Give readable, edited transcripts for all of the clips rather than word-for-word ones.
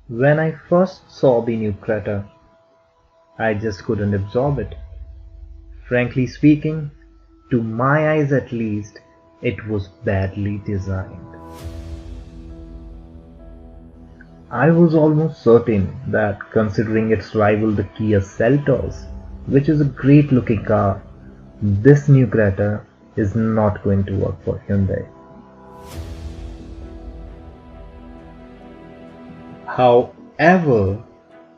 When I first saw the new Creta, I just couldn't absorb it. Frankly speaking, to my eyes at least, it was badly designed. I was almost certain that considering its rival the Kia Seltos, which is a great looking car, this new Creta is not going to work for Hyundai. However,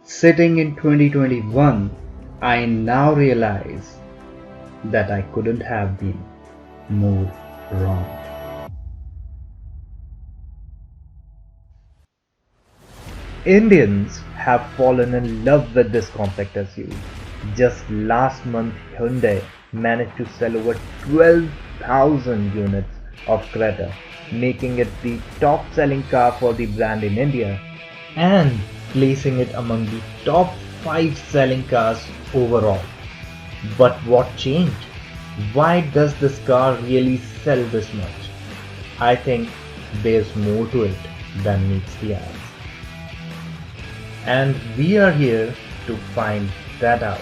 sitting in 2021, I now realize that I couldn't have been more wrong. Indians have fallen in love with this compact SUV. Just last month, Hyundai managed to sell over 12,000 units of Creta, making it the top selling car for the brand in India and placing it among the top 5 selling cars overall. But what changed? Why does this car really sell this much? I think there's more to it than meets the eye. And we are here to find that out.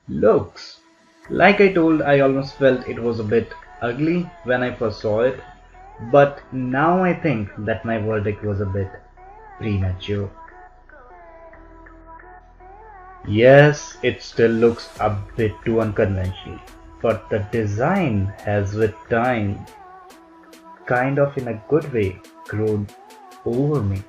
Looks. Like I told, I almost felt it was a bit ugly when I first saw it, but now I think that my verdict was a bit premature. Yes, it still looks a bit too unconventional, but the design has with time, kind of in a good way, grown over me.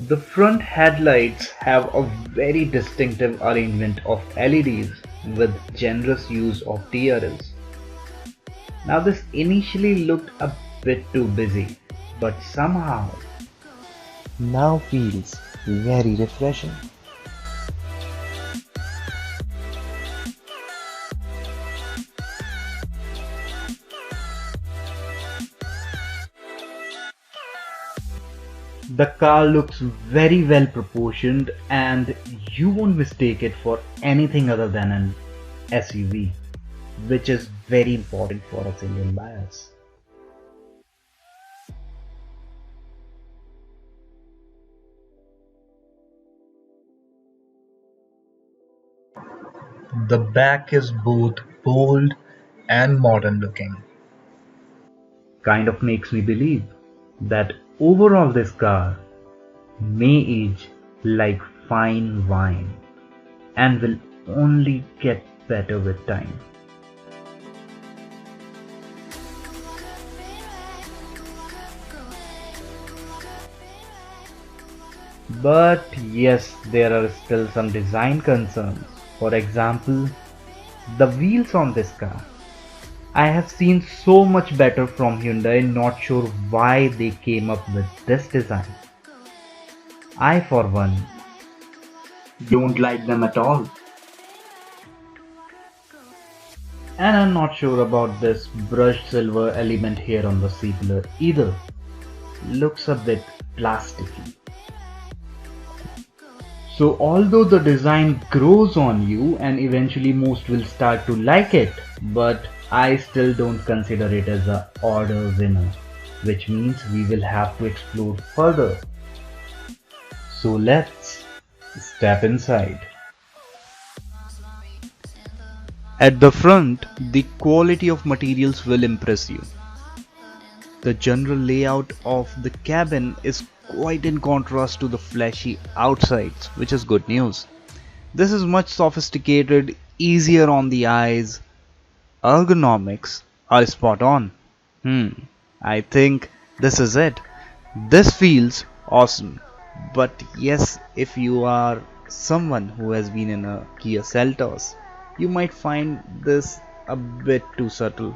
The front headlights have a very distinctive arrangement of LEDs with generous use of TRLs. Now this initially looked a bit too busy, but somehow now feels very refreshing. The car looks very well proportioned and you won't mistake it for anything other than an SUV, which is very important for us Indian buyers. The back is both bold and modern looking. Kind of makes me believe that overall this car may age like fine wine and will only get better with time. But yes, there are still some design concerns. For example, the wheels on this car. I have seen so much better from Hyundai, not sure why they came up with this design. I for one don't like them at all. And I'm not sure about this brushed silver element here on the C-pillar either. Looks a bit plasticky. So although the design grows on you and eventually most will start to like it, but I still don't consider it as a order winner, which means we will have to explore further. So let's step inside. At the front, the quality of materials will impress you. The general layout of the cabin is quite in contrast to the flashy outsides, which is good news. This is much sophisticated, easier on the eyes. Ergonomics are spot on. I think this is it. This feels awesome. But yes, if you are someone who has been in a Kia Seltos, you might find this a bit too subtle.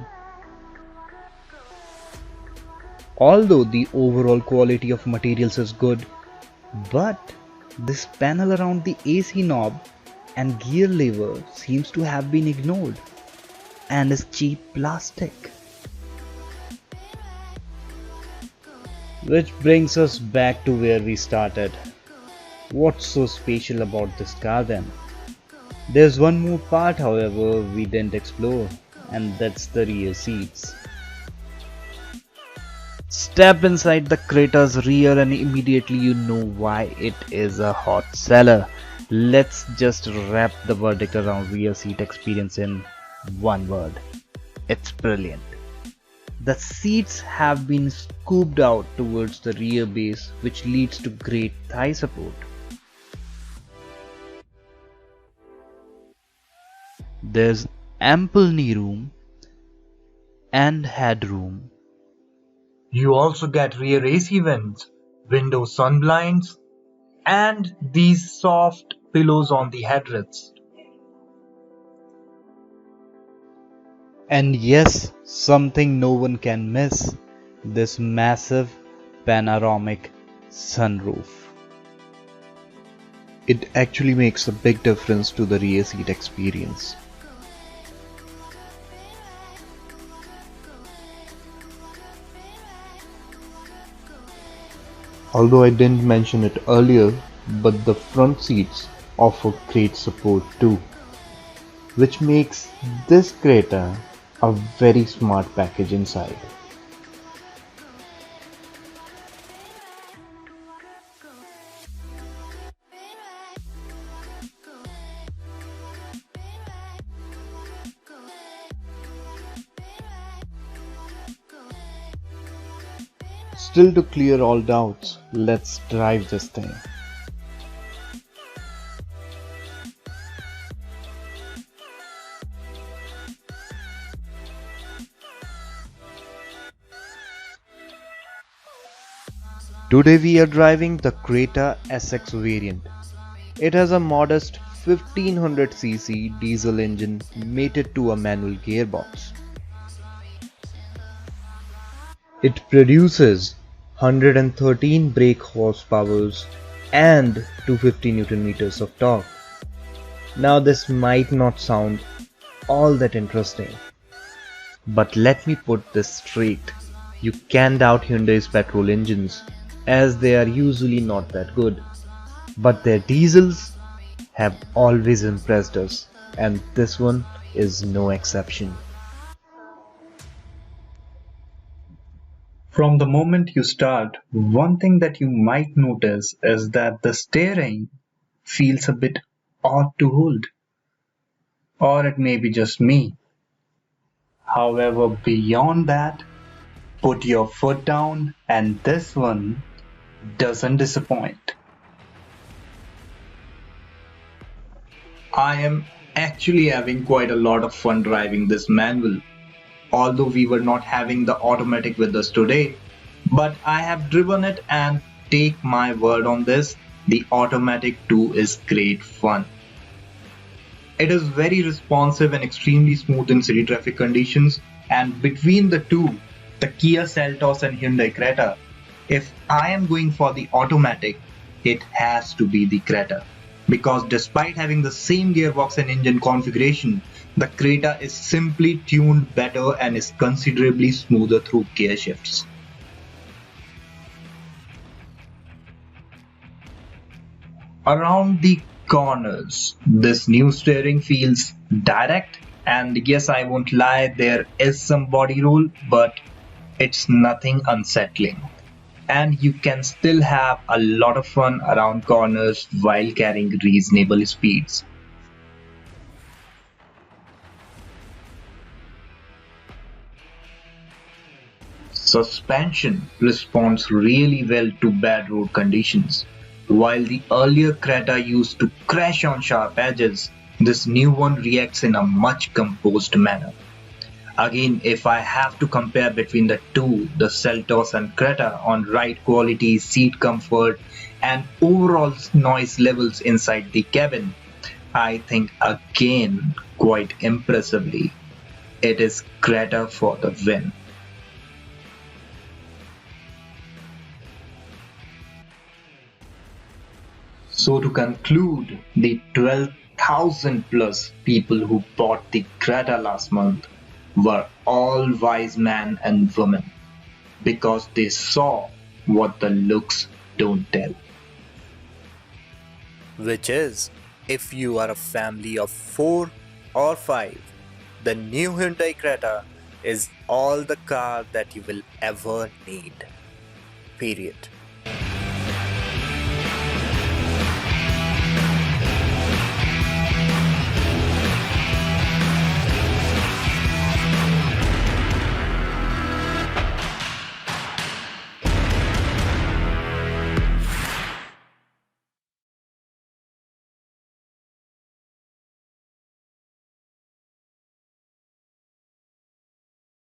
Although the overall quality of materials is good, but this panel around the AC knob and gear lever seems to have been ignored and is cheap plastic. Which brings us back to where we started. What's so special about this car then? There's one more part, however, we didn't explore, and that's the rear seats. Step inside the Creta's rear and immediately you know why it is a hot seller. Let's just wrap the verdict around rear seat experience in one word. It's brilliant. The seats have been scooped out towards the rear base, which leads to great thigh support. There's ample knee room and headroom. You also get rear AC vents, window sun blinds, and these soft pillows on the headrests. And yes, something no one can miss, this massive panoramic sunroof. It actually makes a big difference to the rear seat experience. Although I didn't mention it earlier, but the front seats offer great support too, which makes this Creta a very smart package inside. Still, to clear all doubts, let's drive this thing. Today we are driving the Creta SX variant. It has a modest 1500cc diesel engine mated to a manual gearbox. It produces 113 brake horsepower and 250 Newton meters of torque. Now this might not sound all that interesting, but let me put this straight. You can't doubt Hyundai's petrol engines, as they are usually not that good. But their diesels have always impressed us, and this one is no exception. From the moment you start, one thing that you might notice is that the steering feels a bit odd to hold. Or it may be just me. However, beyond that, put your foot down and this one doesn't disappoint. I am actually having quite a lot of fun driving this manual. Although we were not having the automatic with us today, but I have driven it and take my word on this, the automatic too is great fun. It is very responsive and extremely smooth in city traffic conditions, and between the two, the Kia Seltos and Hyundai Creta, if I am going for the automatic, it has to be the Creta. Because despite having the same gearbox and engine configuration, the Creta is simply tuned better and is considerably smoother through gear shifts. Around the corners, this new steering feels direct, and yes, I won't lie, there is some body roll, but it's nothing unsettling. And you can still have a lot of fun around corners while carrying reasonable speeds. Suspension responds really well to bad road conditions. While the earlier Creta used to crash on sharp edges, this new one reacts in a much composed manner. Again, if I have to compare between the two, the Seltos and Creta on ride quality, seat comfort, and overall noise levels inside the cabin, I think again, quite impressively, it is Creta for the win. So to conclude, the 12,000 plus people who bought the Creta last month were all wise men and women, because they saw what the looks don't tell. Which is, if you are a family of 4 or 5, the new Hyundai Creta is all the car that you will ever need. Period.